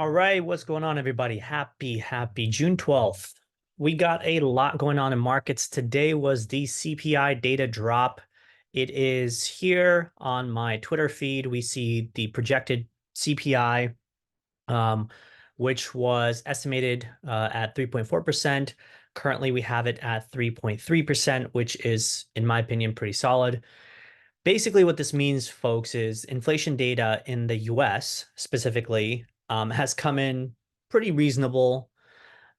All right, what's going on, everybody? Happy June 12th. We got a lot going on in markets. Today was the CPI data drop. It is here on my Twitter feed. We see the projected CPI, um, which was estimated at 3.4%. Currently, we have it at 3.3%, which is, in my opinion, pretty solid. Basically, what this means, folks, is inflation data in the US specifically has come in pretty reasonable.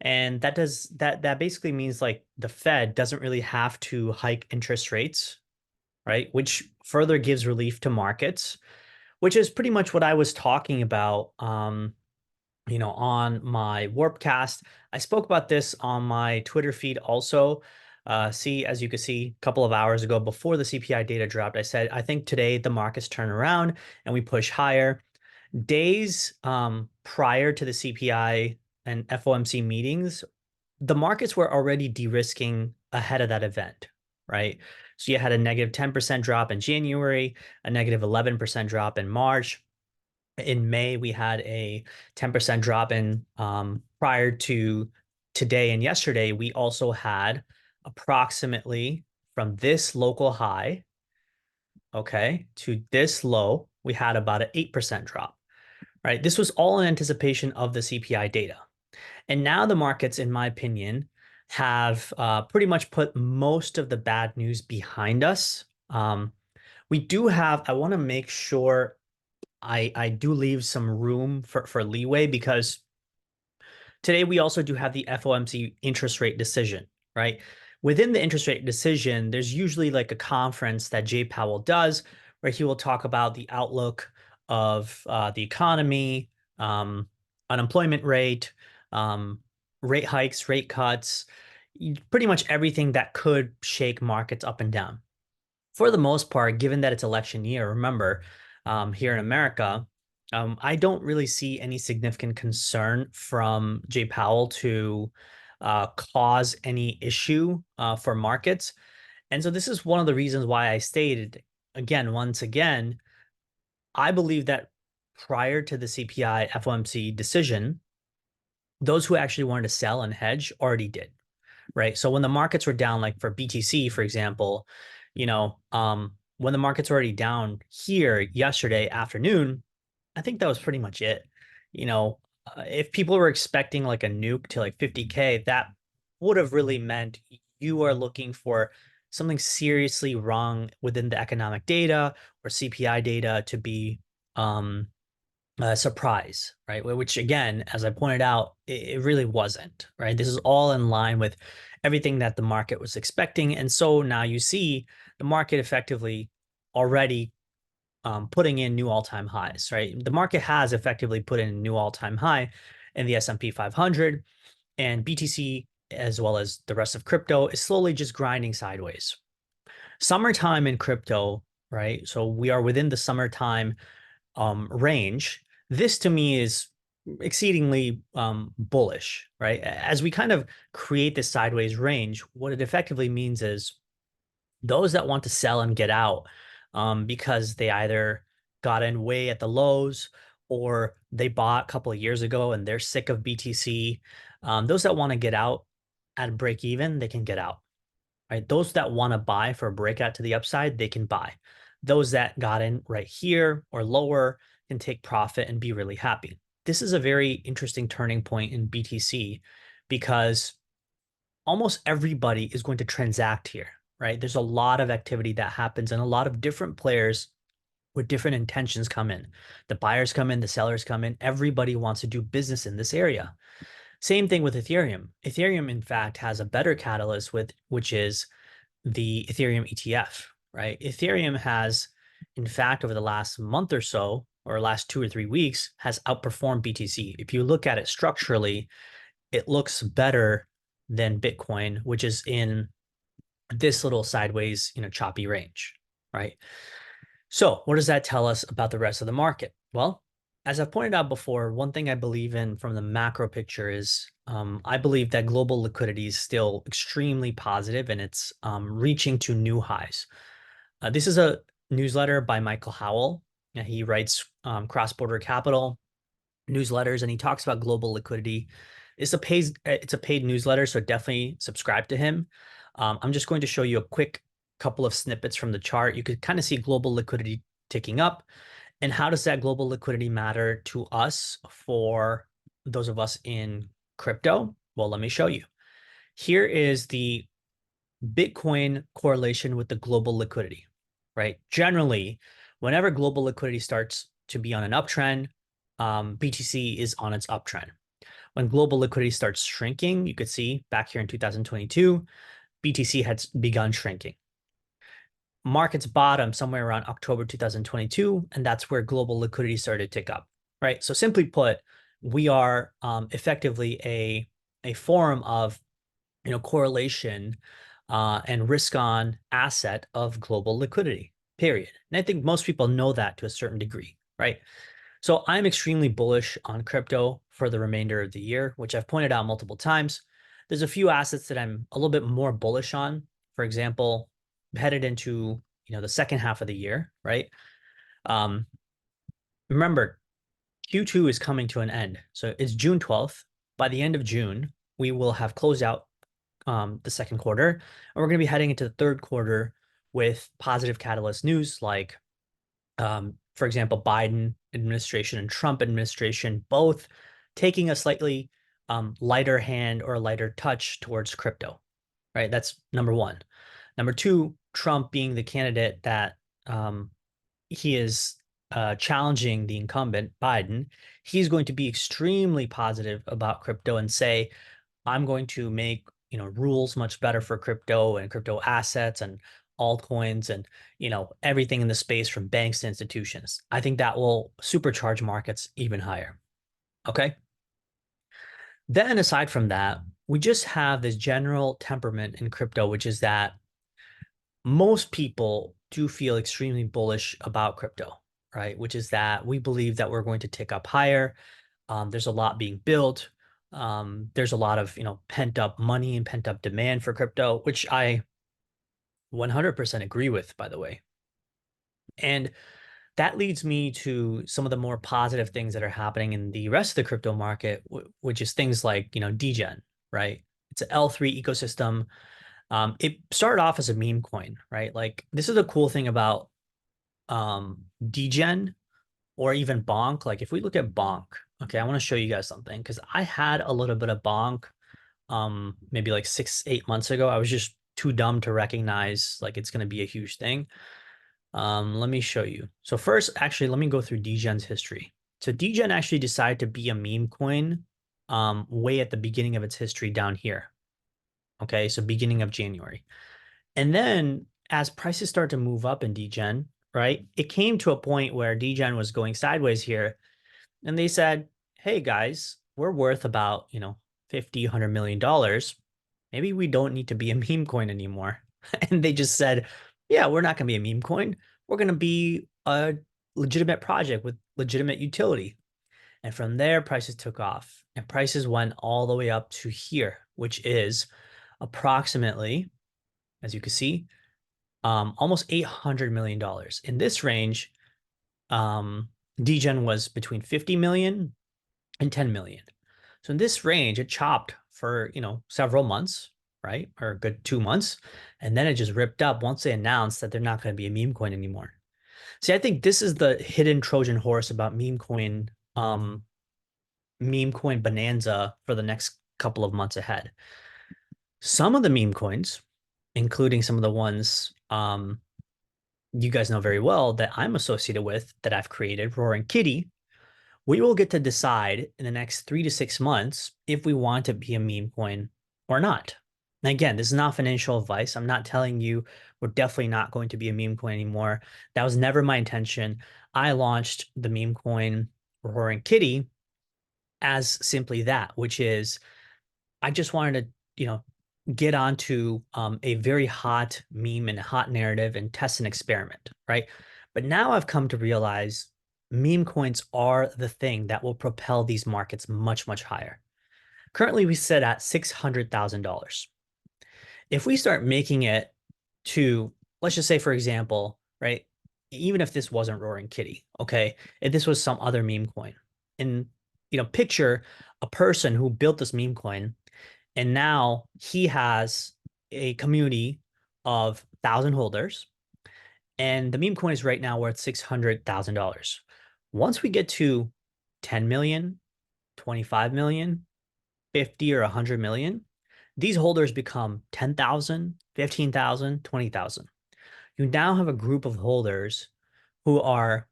And that basically means like the Fed doesn't really have to hike interest rates, right? Which further gives relief to markets, which is pretty much what I was talking about on my Warpcast. I spoke about this on my Twitter feed also. As you can see, a couple of hours ago before the CPI data dropped, I said, I think today the markets turn around and we push higher. Days prior to the CPI and FOMC meetings, the markets were already de-risking ahead of that event, right? So you had a negative 10% drop in January, a negative 11% drop in March. In May, we had a 10% drop in prior to today and yesterday. We also had approximately from this local high, okay, to this low, we had about an 8% drop, right? This was all in anticipation of the CPI data. And now the markets, in my opinion, have pretty much put most of the bad news behind us. We do have, I want to make sure I do leave some room for leeway because today we also do have the FOMC interest rate decision, right? Within the interest rate decision, there's usually like a conference that Jay Powell does where he will talk about the outlook of the economy, unemployment rate, rate hikes, rate cuts, pretty much everything that could shake markets up and down. For the most part, given that it's election year, remember, here in America, I don't really see any significant concern from Jay Powell to cause any issue for markets. And so this is one of the reasons why I stated again, once again, I believe that prior to the CPI FOMC decision, those who actually wanted to sell and hedge already did, right? So when the markets were down, like for BTC, for example, when the market's already down here yesterday afternoon, I think that was pretty much it. If people were expecting like a nuke to like 50K, that would have really meant you are looking for something seriously wrong within the economic data or CPI data to be a surprise, right? Which again, as I pointed out, it really wasn't, right? This is all in line with everything that the market was expecting. And so now you see the market effectively already putting in new all-time highs, right? The market has effectively put in a new all-time high in the S&P 500, and BTC, as well as the rest of crypto, is slowly just grinding sideways. Summertime in crypto, right? So we are within the summertime range. This to me is exceedingly bullish, right? As we kind of create this sideways range, what it effectively means is those that want to sell and get out because they either got in way at the lows or they bought a couple of years ago and they're sick of BTC. Those that want to get out at break even, they can get out, right? Those that want to buy for a breakout to the upside, they can buy. Those that got in right here or lower can take profit and be really happy. This is a very interesting turning point in BTC because almost everybody is going to transact here, right? There's a lot of activity that happens and a lot of different players with different intentions come in. The buyers come in, the sellers come in. Everybody wants to do business in this area. Same thing with Ethereum. Ethereum, in fact, has a better catalyst which is the Ethereum ETF, right? Ethereum has, in fact, over the last month or so, or last 2 or 3 weeks, has outperformed BTC. If you look at it structurally, it looks better than Bitcoin, which is in this little sideways, choppy range, right? So what does that tell us about the rest of the market? Well, as I've pointed out before, one thing I believe in from the macro picture is I believe that global liquidity is still extremely positive and it's reaching to new highs. This is a newsletter by Michael Howell. He writes Cross Border Capital. newsletters, and he talks about global liquidity. It's a paid newsletter, so definitely subscribe to him. I'm just going to show you a quick couple of snippets from the chart. You could kind of see global liquidity ticking up. And how does that global liquidity matter to us for those of us in crypto? Well, let me show you. Here is the Bitcoin correlation with the global liquidity, right? Generally, whenever global liquidity starts to be on an uptrend, BTC is on its uptrend. When global liquidity starts shrinking, you could see back here in 2022, BTC had begun shrinking. Markets bottom somewhere around October 2022, and that's where global liquidity started to tick up, right? So simply put, we are effectively a form of correlation and risk on asset of global liquidity, period. And I think most people know that to a certain degree, right? So I'm extremely bullish on crypto for the remainder of the year, which I've pointed out multiple times. There's a few assets that I'm a little bit more bullish on. For example, headed into the second half of the year, right? Um, Remember, Q2 is coming to an end. So it's June 12th. By the end of June, we will have closed out the second quarter, and we're going to be heading into the third quarter with positive catalyst news like for example, Biden administration and Trump administration both taking a slightly lighter hand or a lighter touch towards crypto, right? That's number one. Number two, Trump being the candidate that he is challenging the incumbent Biden, he's going to be extremely positive about crypto and say, I'm going to make rules much better for crypto and crypto assets and altcoins and everything in the space from banks to institutions. I think that will supercharge markets even higher. Okay. Then aside from that, we just have this general temperament in crypto, which is that most people do feel extremely bullish about crypto, right? Which is that we believe that we're going to tick up higher. There's a lot being built. There's a lot of pent up money and pent up demand for crypto, which I 100% agree with, by the way. And that leads me to some of the more positive things that are happening in the rest of the crypto market, which is things like degen, right? It's an L3 ecosystem. It started off as a meme coin, right? Like this is a cool thing about degen or even bonk. Like if we look at bonk, okay, I want to show you guys something because I had a little bit of bonk maybe like 6-8 months ago. I was just too dumb to recognize like it's going to be a huge thing. Let me show you. So first, actually, let me go through degen's history. So degen actually decided to be a meme coin way at the beginning of its history down here. Okay, so beginning of January. And then as prices start to move up in degen, right, it came to a point where degen was going sideways here. And they said, hey guys, we're worth about, 50, $100 million. Maybe we don't need to be a meme coin anymore. And they just said, yeah, we're not going to be a meme coin. We're going to be a legitimate project with legitimate utility. And from there, prices took off and prices went all the way up to here, which is approximately, as you can see, almost $800 million. In this range, degen was between 50 million and 10 million. So in this range, it chopped for, several months, right? Or a good 2 months. And then it just ripped up once they announced that they're not going to be a meme coin anymore. See, I think this is the hidden Trojan horse about meme coin bonanza for the next couple of months ahead. Some of the meme coins, including some of the ones you guys know very well that I'm associated with, that I've created, Roaring Kitty, we will get to decide in the next 3 to 6 months if we want to be a meme coin or not. And again, this is not financial advice. I'm not telling you we're definitely not going to be a meme coin anymore. That was never my intention. I launched the meme coin Roaring Kitty as simply that, which is I just wanted to, get onto a very hot meme and a hot narrative and test an experiment, right? But now I've come to realize meme coins are the thing that will propel these markets much, much higher. Currently, we sit at $600,000. If we start making it to, let's just say, for example, right, even if this wasn't Roaring Kitty, okay, if this was some other meme coin, and picture a person who built this meme coin, and now he has a community of 1,000 holders, and the meme coin is right now worth $600,000. Once we get to 10 million, 25 million, 50 or 100 million, these holders become 10,000, 15,000, 20,000. You now have a group of holders who are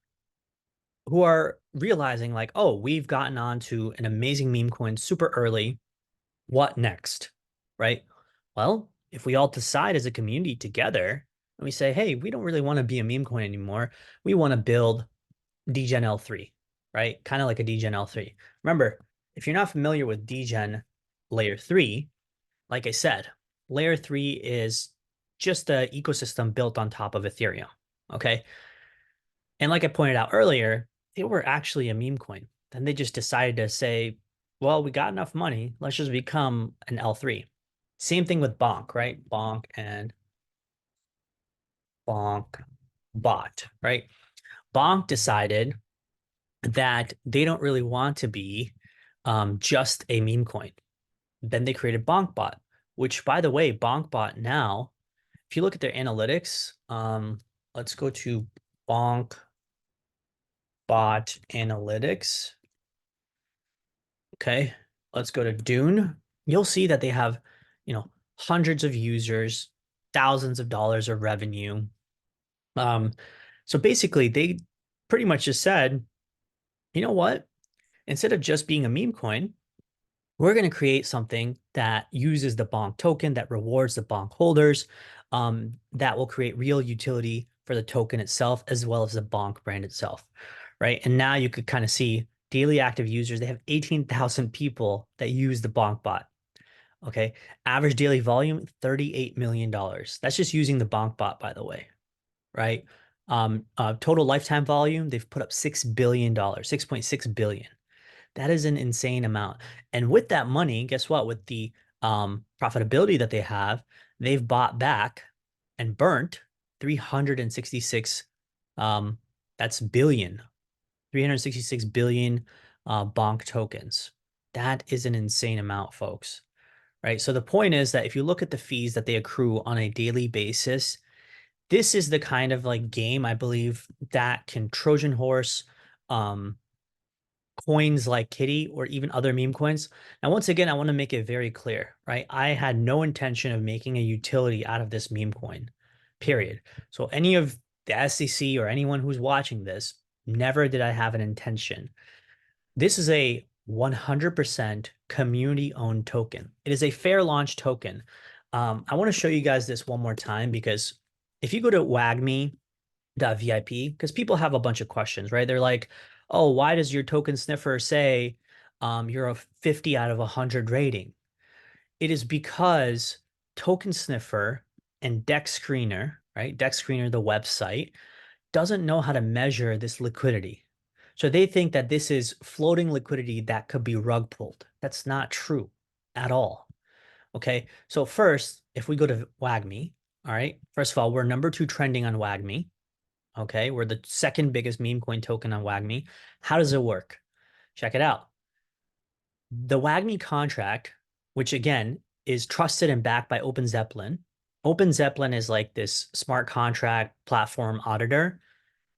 realizing like, oh, we've gotten onto an amazing meme coin super early. What next? Right? Well, if we all decide as a community together and we say, hey, we don't really want to be a meme coin anymore. We want to build DGen L3, right? Kind of like a DGen L3. Remember, if you're not familiar with DGen layer 3, like I said, layer 3 is just an ecosystem built on top of Ethereum. Okay. And like I pointed out earlier, they were actually a meme coin. Then they just decided to say, well, we got enough money. Let's just become an L3. Same thing with Bonk, right? Bonk and Bonk bot, right? Bonk decided that they don't really want to be just a meme coin. Then they created BonkBot, which, by the way, BonkBot now, if you look at their analytics, let's go to BonkBot analytics. Okay, let's go to Dune. You'll see that they have, hundreds of users, thousands of dollars of revenue. So basically, they pretty much just said, you know what? Instead of just being a meme coin, we're going to create something that uses the Bonk token that rewards the Bonk holders, that will create real utility for the token itself, as well as the Bonk brand itself, right? And now you could kind of see daily active users. They have 18,000 people that use the Bonk bot. Okay. Average daily volume, $38 million. That's just using the Bonk bot, by the way, right? Total lifetime volume, they've put up $6 billion, 6.6 billion. That is an insane amount. And with that money, guess what? With the profitability that they have, they've bought back and burnt 366 that's billion, 366 billion bonk tokens. That is an insane amount, folks. Right? So the point is that if you look at the fees that they accrue on a daily basis, this is the kind of like game I believe that can Trojan horse coins like Kitty or even other meme coins. Now, once again, I want to make it very clear, right? I had no intention of making a utility out of this meme coin, period. So any of the SEC or anyone who's watching this, never did I have an intention. This is a 100% community-owned token. It is a fair launch token. I want to show you guys this one more time because if you go to WAGME.vip, because people have a bunch of questions, right? They're like, oh, why does your token sniffer say you're a 50 out of 100 rating? It is because Token Sniffer and Dex Screener, right? Dex Screener, the website, doesn't know how to measure this liquidity. So they think that this is floating liquidity that could be rug pulled. That's not true at all. Okay. So first, if we go to WAGME, all right, first of all, we're number 2 trending on WAGME. Okay. We're the second biggest meme coin token on WAGME. How does it work? Check it out. The WAGME contract, which again is trusted and backed by OpenZeppelin. OpenZeppelin is like this smart contract platform auditor.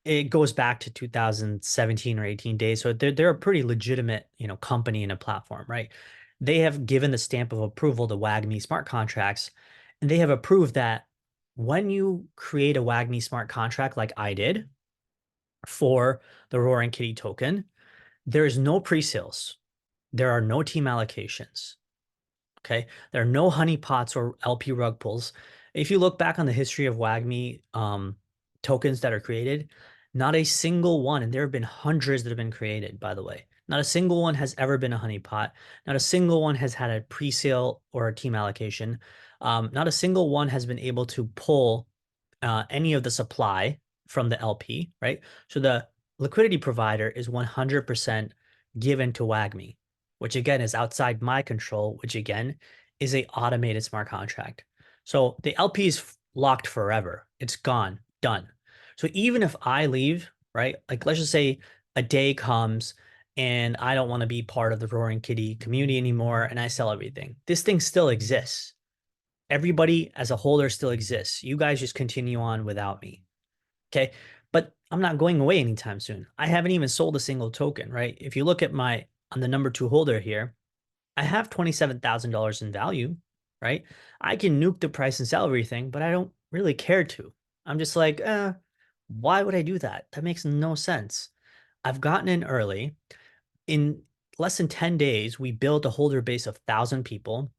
It goes back to 2017 or 18 days. So they're a pretty legitimate, company and a platform, right? They have given the stamp of approval to WAGME smart contracts, and they have approved that when you create a WAGME smart contract like I did for the Roaring Kitty token, there is no pre-sales. There are no team allocations. Okay. There are no honeypots or LP rug pulls. If you look back on the history of WAGME tokens that are created, not a single one, and there have been hundreds that have been created, by the way, not a single one has ever been a honeypot. Not a single one has had a pre-sale or a team allocation. Not a single one has been able to pull any of the supply from the LP, right? So the liquidity provider is 100% given to WAGME, which again is outside my control, which again is a automated smart contract. So the LP is locked forever. It's gone, done. So even if I leave, right? Like let's just say a day comes and I don't want to be part of the Roaring Kitty community anymore, and I sell everything. This thing still exists. Everybody as a holder still exists. You guys just continue on without me. Okay. But I'm not going away anytime soon. I haven't even sold a single token, right? If you look at on the number two holder here, I have $27,000 in value, right? I can nuke the price and sell everything, but I don't really care to. I'm just like, why would I do that? That makes no sense. I've gotten in early. In less than 10 days, we built a holder base of 1,000 people.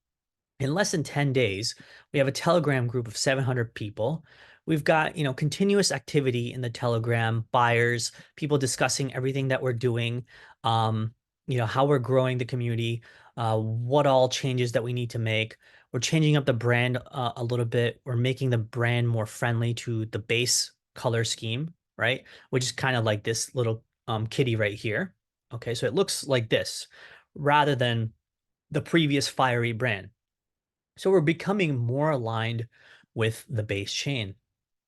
In less than 10 days, we have a Telegram group of 700 people. We've got, continuous activity in the Telegram, buyers, people discussing everything that we're doing, how we're growing the community, what all changes that we need to make. We're changing up the brand a little bit. We're making the brand more friendly to the base color scheme, right? Which is kind of like this little kitty right here. Okay, so it looks like this rather than the previous fiery brand. So we're becoming more aligned with the base chain.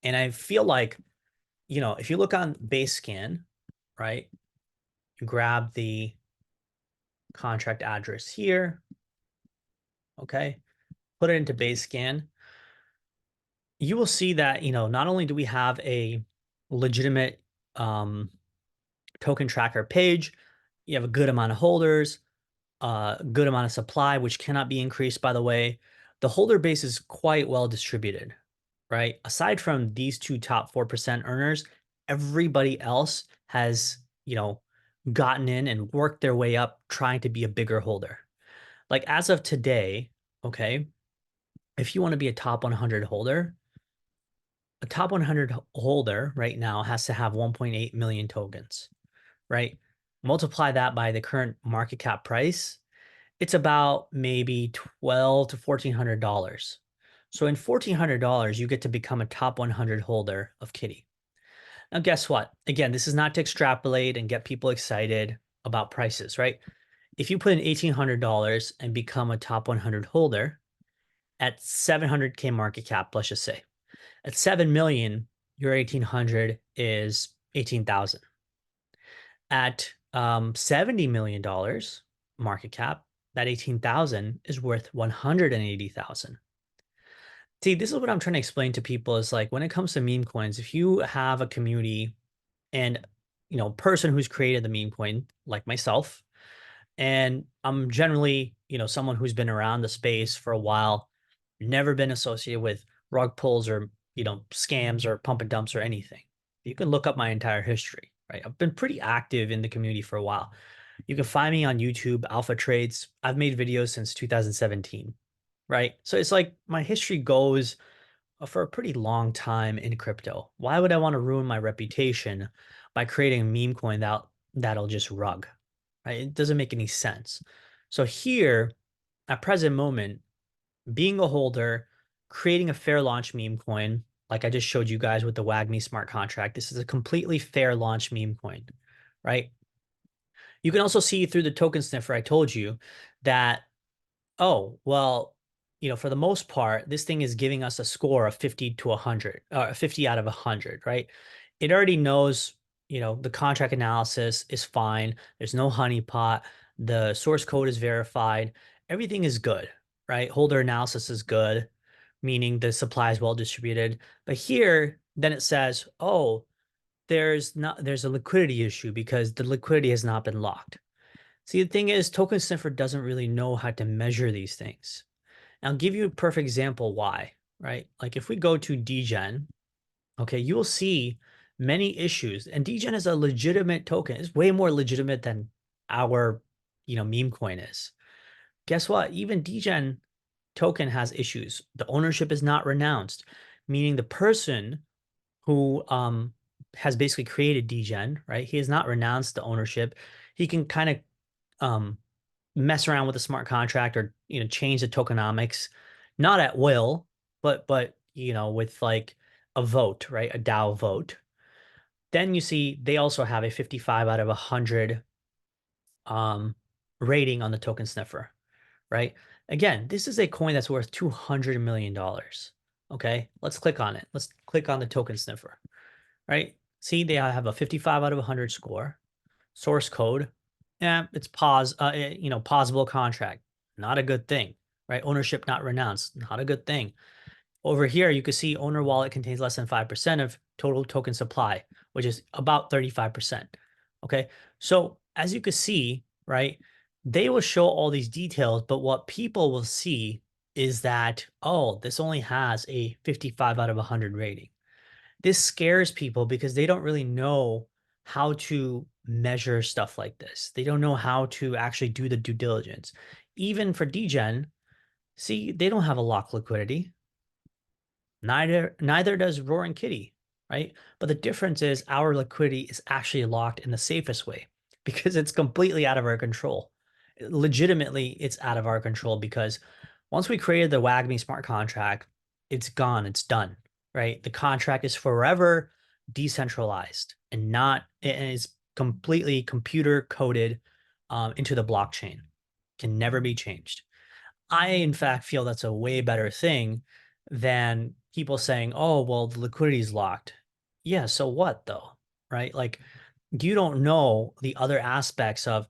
And I feel like, if you look on base scan, right, you grab the contract address here, okay, put it into base scan, you will see that, not only do we have a legitimate um, token tracker page, you have a good amount of holders, a good amount of supply, which cannot be increased, by the way. The holder base is quite well distributed, right? Aside from these two top 4% earners, everybody else has, gotten in and worked their way up trying to be a bigger holder. Like as of today, okay, if you want to be a top 100 holder, a top 100 holder right now has to have 1.8 million tokens, right? Multiply that by the current market cap price, it's about maybe 12 to $1,400. So in $1,400, you get to become a top 100 holder of Kitty. Now, guess what? Again, this is not to extrapolate and get people excited about prices, right? If you put in $1,800 and become a top 100 holder at 700K market cap, let's just say, at 7 million, your 1,800 is 18,000. At $70 million market cap, that 18,000 is worth 180,000. See, this is what I'm trying to explain to people is like when it comes to meme coins, if you have a community and person who's created the meme coin, like myself, and I'm generally, someone who's been around the space for a while, never been associated with rug pulls or, scams or pump and dumps or anything. You can look up my entire history, right? I've been pretty active in the community for a while. You can find me on YouTube, Alpha Trades. I've made videos since 2017, right? So it's like my history goes for a pretty long time in crypto. Why would I want to ruin my reputation by creating a meme coin that'll just rug, right? It doesn't make any sense. So here, at present moment, being a holder, creating a fair launch meme coin, like I just showed you guys with the WAGMI smart contract, this is a completely fair launch meme coin, right? You can also see through the token sniffer I told you that, oh, well, for the most part, this thing is giving us a score of 50 to 100, 50 out of 100, right? It already knows, the contract analysis is fine. There's no honeypot. The source code is verified. Everything is good, right? Holder analysis is good, meaning the supply is well distributed. But here, then it says, oh, there's a liquidity issue because the liquidity has not been locked. See, the thing is, Token Sniffer doesn't really know how to measure these things. And I'll give you a perfect example why, right? Like if we go to DGen, okay, you will see many issues. And DGen is a legitimate token. It's way more legitimate than our, meme coin is. Guess what? Even DGen token has issues. The ownership is not renounced, meaning the person who has basically created DGen, right? He has not renounced the ownership. He can kind of um, mess around with a smart contract or change the tokenomics, not at will, but with like a vote, right? A DAO vote. Then you see they also have a 55 out of 100 rating on the token sniffer, right? Again, this is a coin that's worth $200 million. Okay, let's click on it. Let's click on the token sniffer, right? See, they have a 55 out of 100 score, source code, yeah, it's pausable contract, not a good thing, right? Ownership not renounced, not a good thing. Over here, you can see owner wallet contains less than 5% of total token supply, which is about 35%. Okay. So as you can see, right, they will show all these details, but what people will see is that, oh, this only has a 55 out of 100 rating. This scares people because they don't really know how to measure stuff like this. They don't know how to actually do the due diligence. Even for DGen, see, they don't have a lock liquidity. Neither does Roaring Kitty, right? But the difference is our liquidity is actually locked in the safest way because it's completely out of our control. Legitimately, it's out of our control because once we created the WAGMI smart contract, it's gone, it's done, right? The contract is forever decentralized and not and is completely computer coded into the blockchain. Can never be changed. I, in fact, feel that's a way better thing than people saying, "Oh, well, the liquidity is locked." Yeah, so what though? Right? Like, you don't know the other aspects of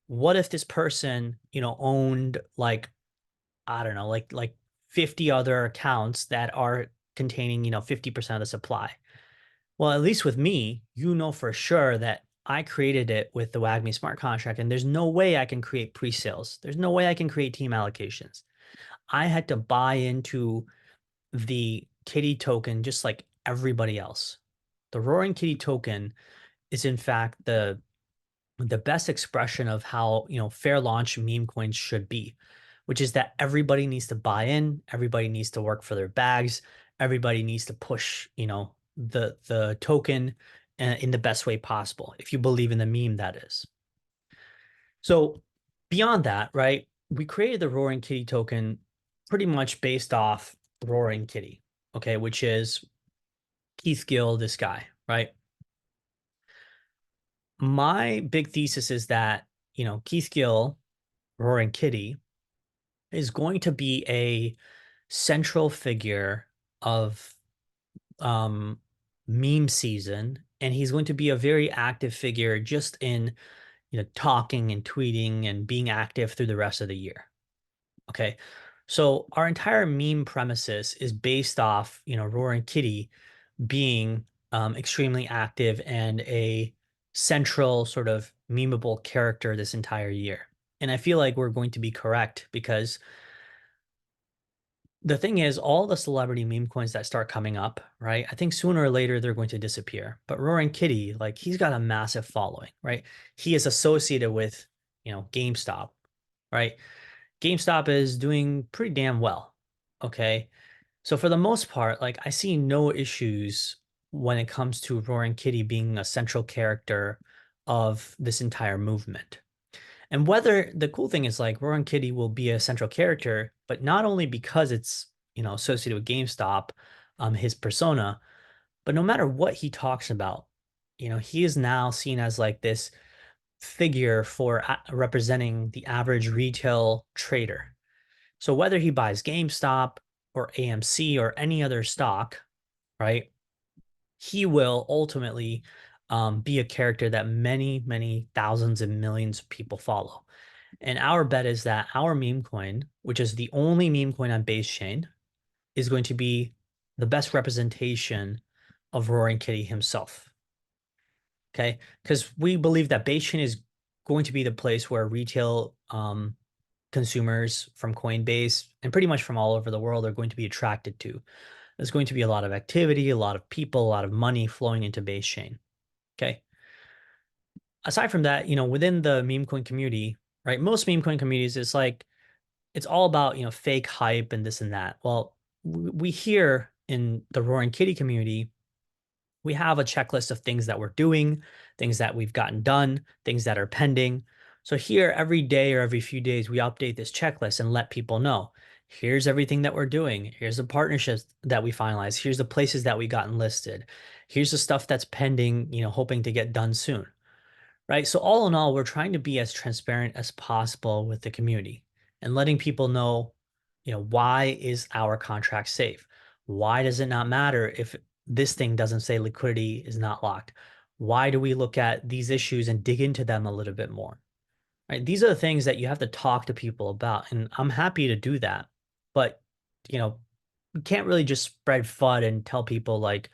what if this person, owned like, I don't know, like 50 other accounts that are containing, 50% of the supply. Well, at least with me, you know for sure that I created it with the WAGMI smart contract, and there's no way I can create pre-sales. There's no way I can create team allocations. I had to buy into the Kitty token just like everybody else. The Roaring Kitty token is in fact the best expression of how, fair launch meme coins should be, which is that everybody needs to buy in, everybody needs to work for their bags, everybody needs to push, the token in the best way possible. If you believe in the meme, that is. So beyond that, right, we created the Roaring Kitty token pretty much based off Roaring Kitty, okay, which is Keith Gill, this guy, right? My big thesis is that, Keith Gill, Roaring Kitty, is going to be a central figure of um, meme season, and he's going to be a very active figure just in, talking and tweeting and being active through the rest of the year. Okay. So our entire meme premises is based off, Roaring Kitty being extremely active and a central sort of memeable character this entire year. And I feel like we're going to be correct because the thing is, all the celebrity meme coins that start coming up, right? I think sooner or later they're going to disappear. But Roaring Kitty, like he's got a massive following, right? He is associated with, GameStop, right? GameStop is doing pretty damn well. Okay. So for the most part, like I see no issues when it comes to Roaring Kitty being a central character of this entire movement. And whether the cool thing is like Roaring Kitty will be a central character, but not only because it's, associated with GameStop, his persona, but no matter what he talks about, he is now seen as like this figure for representing the average retail trader. So whether he buys GameStop or AMC or any other stock, right, he will ultimately be a character that many, many thousands and millions of people follow. And our bet is that our meme coin, which is the only meme coin on base chain, is going to be the best representation of Roaring Kitty himself. Okay. Because we believe that base chain is going to be the place where retail consumers from Coinbase and pretty much from all over the world are going to be attracted to. There's going to be a lot of activity, a lot of people, a lot of money flowing into base chain. Okay. Aside from that, within the meme coin community, right? Most meme coin communities, it's like it's all about, fake hype and this and that. Well, we here in the Roaring Kitty community, we have a checklist of things that we're doing, things that we've gotten done, things that are pending. So here, every day or every few days, we update this checklist and let people know. Here's everything that we're doing. Here's the partnerships that we finalized. Here's the places that we gotten listed. Here's the stuff that's pending, hoping to get done soon. Right. So all in all, we're trying to be as transparent as possible with the community and letting people know, why is our contract safe? Why does it not matter if this thing doesn't say liquidity is not locked? Why do we look at these issues and dig into them a little bit more? right? These are the things that you have to talk to people about, and I'm happy to do that. But, you know, you can't really just spread FUD and tell people like,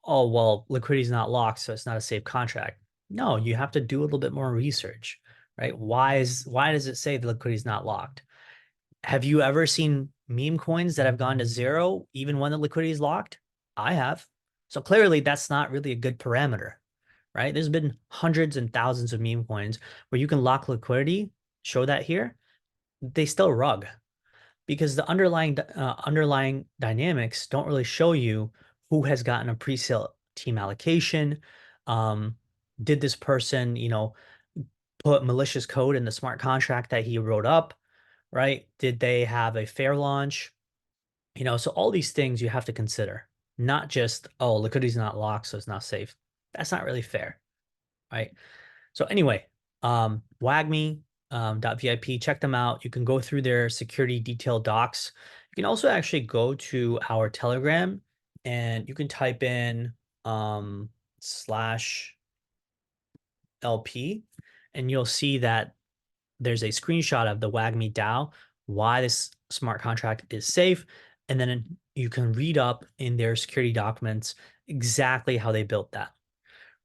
oh, well, liquidity is not locked, so it's not a safe contract. No, you have to do a little bit more research, right? Why does it say the liquidity is not locked? Have you ever seen meme coins that have gone to zero even when the liquidity is locked? I have. So clearly that's not really a good parameter, right? There's been hundreds and thousands of meme coins where you can lock liquidity, show that here, they still rug because the underlying dynamics don't really show you who has gotten a pre-sale team allocation. Um, did this person, put malicious code in the smart contract that he wrote up, right? Did they have a fair launch? So all these things you have to consider, not just, oh, liquidity's not locked, so it's not safe. That's not really fair, right? So anyway, WAGME .vip, check them out. You can go through their security detailed docs. You can also actually go to our Telegram and you can type in slash LP and you'll see that there's a screenshot of the WAGME DAO, why this smart contract is safe, and then you can read up in their security documents exactly how they built that,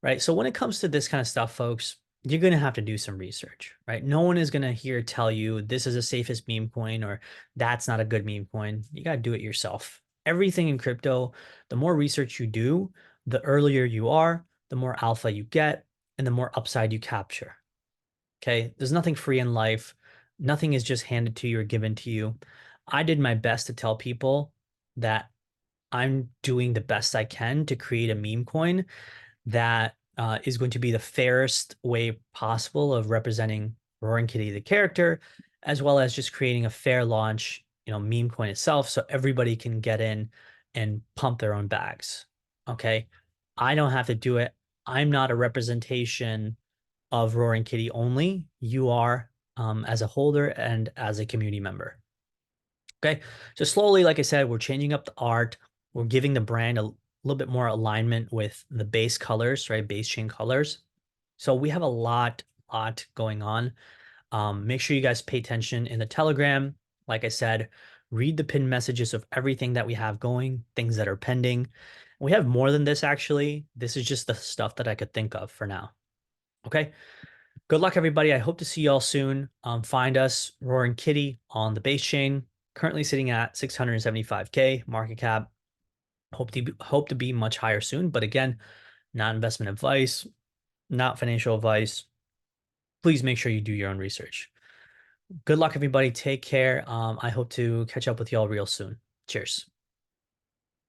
right? So when it comes to this kind of stuff, folks, you're going to have to do some research, right? No one is going to here tell you this is the safest meme coin or that's not a good meme coin. You got to do it yourself. Everything in crypto, the more research you do, the earlier you are, the more alpha you get, and the more upside you capture. Okay. There's nothing free in life. Nothing is just handed to you or given to you. I did my best to tell people that I'm doing the best I can to create a meme coin that is going to be the fairest way possible of representing Roaring Kitty, the character, as well as just creating a fair launch, meme coin itself, so everybody can get in and pump their own bags. Okay. I don't have to do it. I'm not a representation of Roaring Kitty only. You are as a holder and as a community member. Okay. So slowly, like I said, we're changing up the art. We're giving the brand a little bit more alignment with the base colors, right? Base chain colors. So we have a lot going on. Make sure you guys pay attention in the Telegram. Like I said, read the pinned messages of everything that we have going, things that are pending. We have more than this, actually. This is just the stuff that I could think of for now. Okay. Good luck, everybody. I hope to see you all soon. Find us, Roaring Kitty, on the base chain, currently sitting at 675K market cap. Hope to be much higher soon. But again, not investment advice, not financial advice. Please make sure you do your own research. Good luck, everybody. Take care. I hope to catch up with y'all real soon. Cheers.